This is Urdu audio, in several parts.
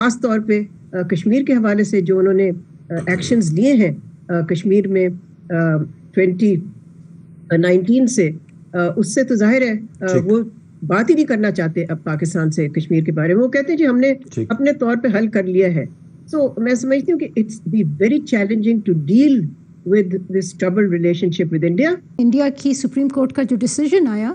خاص طور پہ کشمیر کے حوالے سے جو انہوں نے ایکشنز لیے ہیں کشمیر میں 2019 سے، اس سے تو ظاہر ہے وہ بات ہی نہیں کرنا چاہتے اب پاکستان سے کشمیر کے بارے میں. وہ کہتے ہیں جی ہم نے اپنے طور پہ حل کر لیا ہے. سو میں سمجھتی ہوں کہ it's be very challenging to deal with this troubled relationship with India. India کی سپریم کورٹ کا جو ڈیسیجن آیا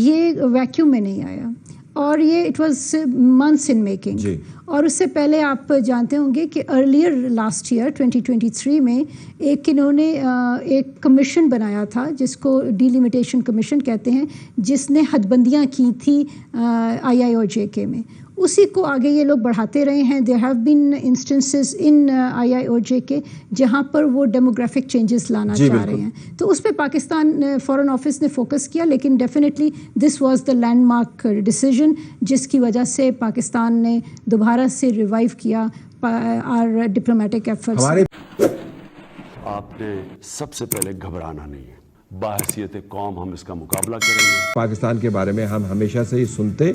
یہ ویکیوم میں نہیں آیا اور یہ it was months in making. اور اس سے پہلے آپ جانتے ہوں گے کہ ارلیئر لاسٹ ایئر 2023 میں انہوں نے ایک کمیشن بنایا تھا جس کو ڈیلیمیٹیشن کمیشن کہتے ہیں، جس نے حد بندیاں کی تھی IIOJ میں. اسی کو آگے یہ لوگ بڑھاتے رہے ہیں. There have been instances in IIOJ کے جہاں پر وہ ڈیموگرافک چینجز لانا چاہ رہے ہیں. تو اس پہ پاکستان فارن آفس نے فوکس کیا، لیکن definitely this was the landmark decision جس کی وجہ سے پاکستان نے دوبارہ سے ریوائیو کیا اور ڈپلومیٹک ایفرٹس. آپ نے سب سے پہلے گھبرانا نہیں ہے، بحیثیت قوم ہم اس کا مقابلہ کریں گے. پاکستان کے بارے میں ہم ہمیشہ سے ہی سنتے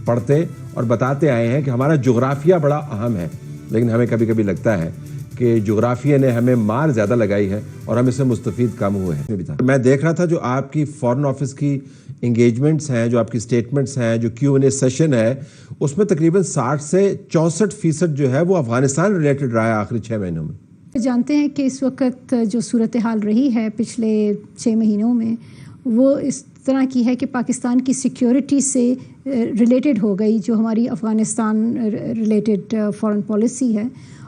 پڑھتے اور بتاتے آئے ہیں کہ ہمارا جغرافیہ بڑا اہم ہے، لیکن ہمیں کبھی کبھی لگتا ہے کہ جغرافیہ نے ہمیں مار زیادہ لگائی ہے اور ہم اس سے مستفید کم ہوئے ہیں. میں دیکھ رہا تھا جو آپ کی فارن آفس کی انگیجمنٹس ہیں، جو آپ کی سٹیٹمنٹس ہیں، جو Q&A سیشن ہے، اس میں تقریباً 60 سے 64% جو ہے وہ افغانستان ریلیٹڈ رہا ہے آخری 6 مہینوں میں. جانتے ہیں کہ اس وقت جو صورتحال رہی ہے پچھلے 6 مہینوں میں وہ اس طرح کی ہے کہ پاکستان کی سیکیورٹی سے ریلیٹڈ ہو گئی، جو ہماری افغانستان ریلیٹڈ فارن پالیسی ہے.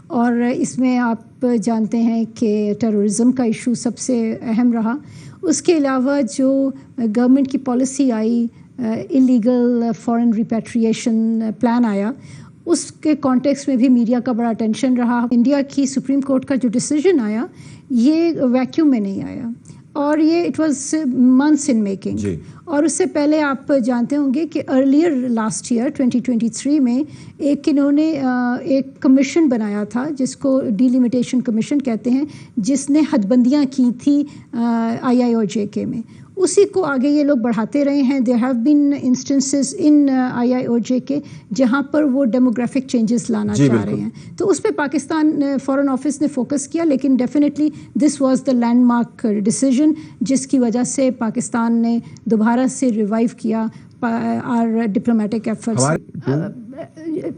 اور اس میں آپ جانتے ہیں کہ ٹیررزم کا ایشو سب سے اہم رہا. اس کے علاوہ جو گورنمنٹ کی پالیسی آئی، انلیگل فارن ریپیٹریشن پلان آیا، اس کے کانٹیکس میں بھی میڈیا کا بڑا ٹینشن رہا. انڈیا کی سپریم کورٹ کا جو ڈیسیجن آیا یہ ویکیوم میں نہیں آیا اور یہ it was months in making. اور اس سے پہلے آپ جانتے ہوں گے کہ ارلیئر لاسٹ ایئر 2023 میں انہوں نے ایک کمیشن بنایا تھا جس کو ڈیلیمیٹیشن کمیشن کہتے ہیں، جس نے حد بندیاں کی تھی IIOJ میں. اسی کو آگے یہ لوگ بڑھاتے رہے ہیں. There have been instances in IIOJ کے جہاں پر وہ ڈیموگرافک چینجز لانا چاہ رہے ہیں. تو اس پہ پاکستان فارن آفس نے فوکس کیا، لیکن definitely this was the landmark decision جس کی وجہ سے پاکستان نے دوبارہ سے ریوائیو کیا اور ڈپلومیٹک ایفرٹس.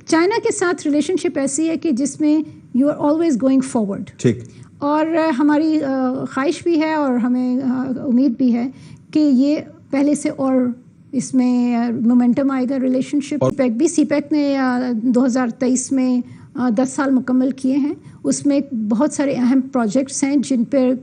چائنا کے ساتھ ریلیشن شپ ایسی ہے کہ جس میں you are always going forward. اور ہماری خواہش بھی ہے اور ہمیں امید بھی ہے کہ یہ پہلے سے اور اس میں مومنٹم آئے گا ریلیشن شپ. سی پیک نے 2023 میں 10 سال مکمل کیے ہیں. اس میں بہت سارے اہم پروجیکٹس ہیں جن پہ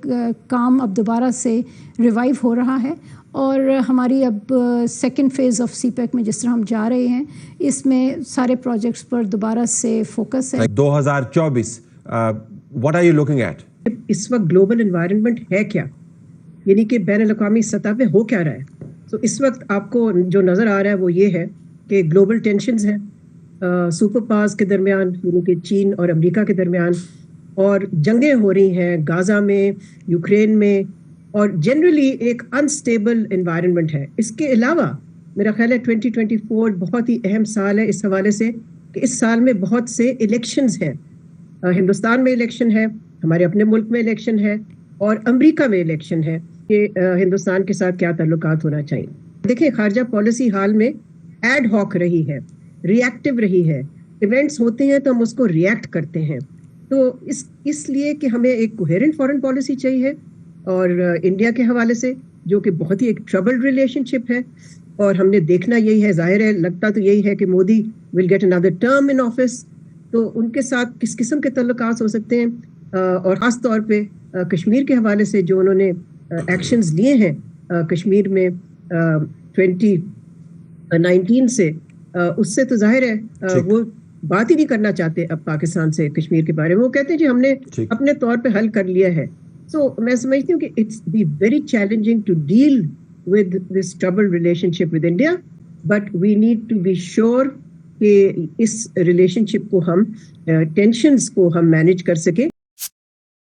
کام اب دوبارہ سے ریوائیو ہو رہا ہے. اور ہماری اب second phase of CPEC میں جس طرح ہم جا رہے ہیں، اس میں سارے پروجیکٹس پر دوبارہ سے فوکس ہے. 2024 what are you looking at؟ اس وقت گلوبل انوائرمنٹ ہے کیا، یعنی کہ بین الاقوامی سطح پہ ہو کیا رہا ہے. تو اس وقت آپ کو جو نظر آ رہا ہے وہ یہ ہے کہ گلوبل ٹینشنز ہیں سپر پاورز کے درمیان، یعنی کہ چین اور امریکہ کے درمیان، اور جنگیں ہو رہی ہیں غازہ میں، یوکرین میں، اور جنرلی ایک انسٹیبل انوائرمنٹ ہے. اس کے علاوہ میرا خیال ہے 2024 بہت ہی اہم سال ہے اس حوالے سے کہ اس سال میں بہت سے الیکشنز ہیں. ہندوستان میں الیکشن ہے، ہمارے اپنے ملک میں الیکشن ہے، اور امریکہ میں الیکشن ہے کہ ہندوستان کے ساتھ کیا تعلقات ہونا چاہیے. دیکھیں، خارجہ پالیسی حال میں ایڈ ہاک رہی ہے، ری ایکٹیو رہی ہے. ایونٹس ہوتے ہیں تو ہم اس کو ری ایکٹ کرتے ہیں. تو اس لیے کہ ہمیں ایک کوہیرنٹ فارن پالیسی چاہیے. اور انڈیا کے حوالے سے جو کہ بہت ہی ایک ٹربلڈ ریلیشن شپ ہے، اور ہم نے دیکھنا یہی ہے، ظاہر ہے لگتا تو یہی ہے کہ Modi will get another term in office. تو ان کے ساتھ کس قسم کے تعلقات ہو سکتے ہیں، اور خاص طور پہ کشمیر کے حوالے سے جو انہوں نے ایکشنز لیے ہیں کشمیر میں 2019 سے، اس سے تو ظاہر ہے وہ بات ہی نہیں کرنا چاہتے اب پاکستان سے کشمیر کے بارے میں. وہ کہتے ہیں جی ہم نے اپنے طور پہ حل کر لیا ہے. سو میں سمجھتی ہوں کہ it's be very challenging to deal with this troubled relationship with India, but we need to be sure کہ اس ریلیشن شپ کو ہم ٹینشنز کو ہم مینیج کر سکیں.